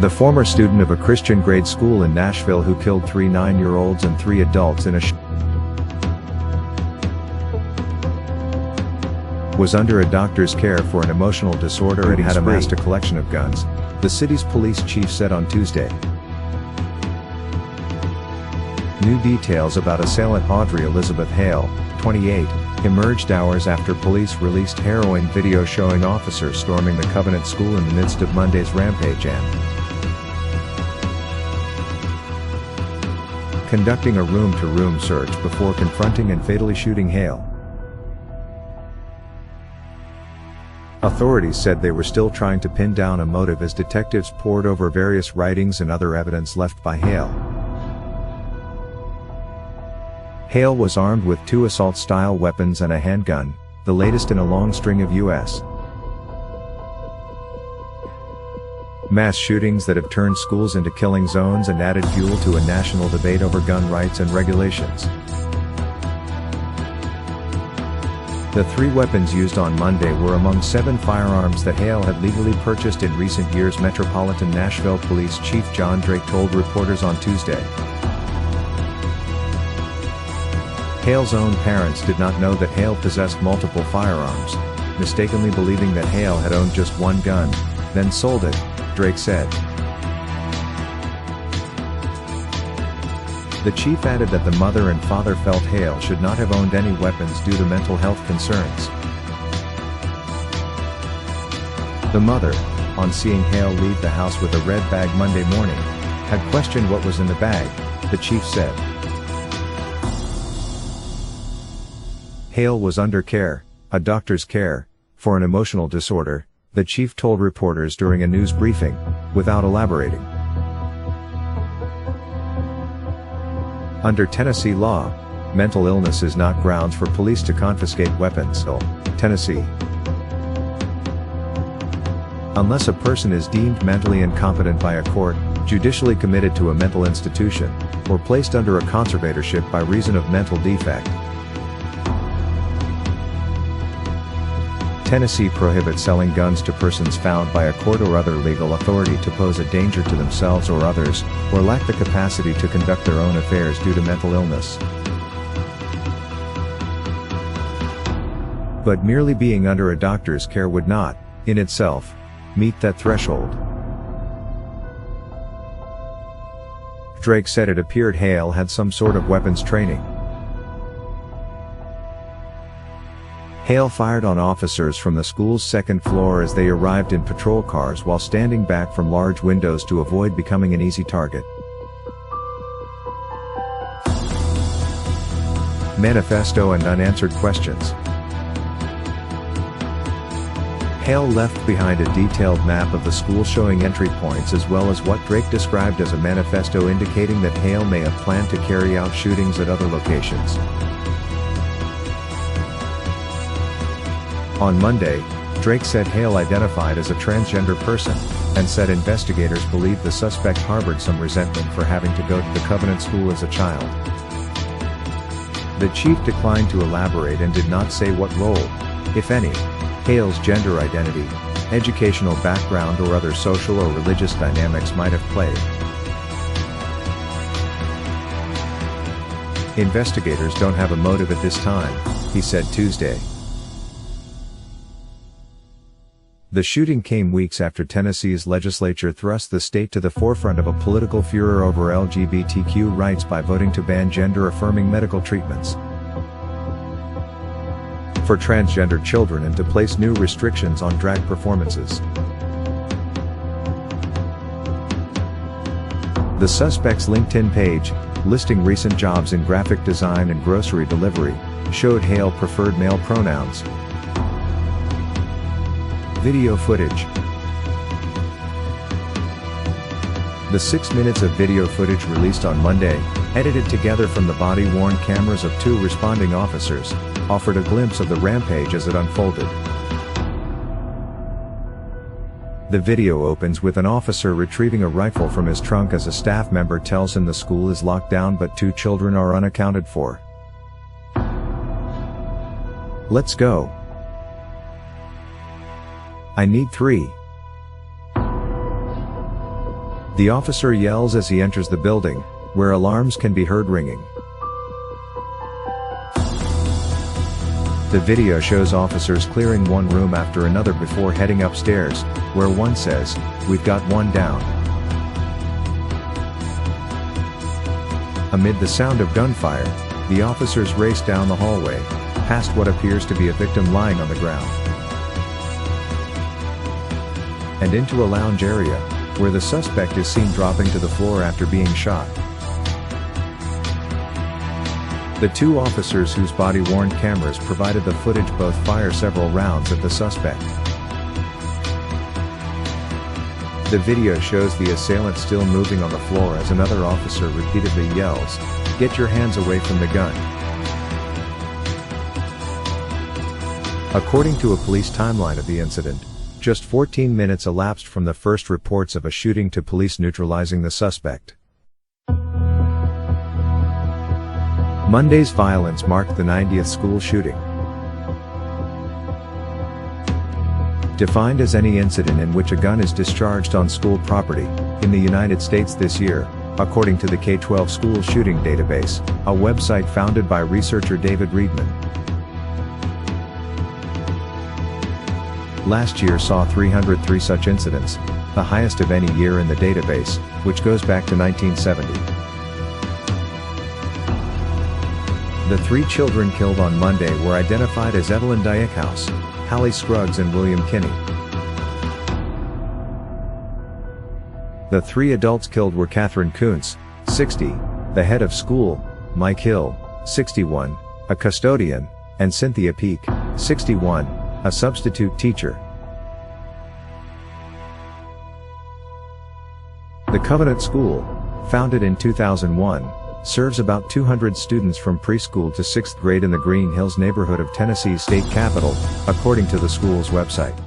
The former student of a Christian grade school in Nashville who killed 3 9-year-olds and 3 adults in a was under a doctor's care for an emotional disorder and had amassed a collection of guns, the city's police chief said on Tuesday. New details about assailant Audrey Elizabeth Hale, 28, emerged hours after police released harrowing video showing officers storming the Covenant School in the midst of Monday's rampage and conducting a room-to-room search before confronting and fatally shooting Hale. Authorities said they were still trying to pin down a motive as detectives pored over various writings and other evidence left by Hale. Hale was armed with 2 assault-style weapons and a handgun, the latest in a long string of U.S. mass shootings that have turned schools into killing zones and added fuel to a national debate over gun rights and regulations. The 3 weapons used on Monday were among 7 firearms that Hale had legally purchased in recent years, Metropolitan Nashville Police Chief John Drake told reporters on Tuesday. Hale's own parents did not know that Hale possessed multiple firearms, mistakenly believing that Hale had owned just 1 gun, then sold it, Drake said. The chief added that the mother and father felt Hale should not have owned any weapons due to mental health concerns. The mother, on seeing Hale leave the house with a red bag Monday morning, had questioned what was in the bag, the chief said. Hale was under care, a doctor's care, for an emotional disorder, the chief told reporters during a news briefing, without elaborating. Under Tennessee law, mental illness is not grounds for police to confiscate weapons, Tennessee. Unless a person is deemed mentally incompetent by a court, judicially committed to a mental institution, or placed under a conservatorship by reason of mental defect. Tennessee prohibits selling guns to persons found by a court or other legal authority to pose a danger to themselves or others, or lack the capacity to conduct their own affairs due to mental illness. But merely being under a doctor's care would not, in itself, meet that threshold. Drake said it appeared Hale had some sort of weapons training. Hale fired on officers from the school's 2nd floor as they arrived in patrol cars while standing back from large windows to avoid becoming an easy target. Manifesto and unanswered questions. Hale left behind a detailed map of the school showing entry points as well as what Drake described as a manifesto indicating that Hale may have planned to carry out shootings at other locations. On Monday, Drake said Hale identified as a transgender person, and said investigators believe the suspect harbored some resentment for having to go to the Covenant School as a child. The chief declined to elaborate and did not say what role, if any, Hale's gender identity, educational background or other social or religious dynamics might have played. Investigators don't have a motive at this time, he said Tuesday. The shooting came weeks after Tennessee's legislature thrust the state to the forefront of a political furor over LGBTQ rights by voting to ban gender-affirming medical treatments for transgender children and to place new restrictions on drag performances. The suspect's LinkedIn page, listing recent jobs in graphic design and grocery delivery, showed Hale preferred male pronouns. Video footage. The 6 minutes of video footage released on Monday, edited together from the body-worn cameras of 2 responding officers, offered a glimpse of the rampage as it unfolded. The video opens with an officer retrieving a rifle from his trunk as a staff member tells him the school is locked down but 2 children are unaccounted for. "Let's go. I need 3. The officer yells as he enters the building, where alarms can be heard ringing. The video shows officers clearing one room after another before heading upstairs, where one says, "We've got one down." Amid the sound of gunfire, the officers race down the hallway, past what appears to be a victim lying on the ground, and into a lounge area, where the suspect is seen dropping to the floor after being shot. The two officers whose body-worn cameras provided the footage both fire several rounds at the suspect. The video shows the assailant still moving on the floor as another officer repeatedly yells, "Get your hands away from the gun." According to a police timeline of the incident, just 14 minutes elapsed from the first reports of a shooting to police neutralizing the suspect. Monday's violence marked the 90th school shooting. Defined as any incident in which a gun is discharged on school property, in the United States this year, according to the K-12 school shooting database, a website founded by researcher David Reedman. Last year saw 303 such incidents, the highest of any year in the database, which goes back to 1970. The three children killed on Monday were identified as Evelyn Dykehouse, Hallie Scruggs and William Kinney. The three adults killed were Catherine Kuntz, 60, the head of school, Mike Hill, 61, a custodian, and Cynthia Peak, 61, a substitute teacher. The Covenant School, founded in 2001, serves about 200 students from preschool to 6th grade in the Green Hills neighborhood of Tennessee's state capital, according to the school's website.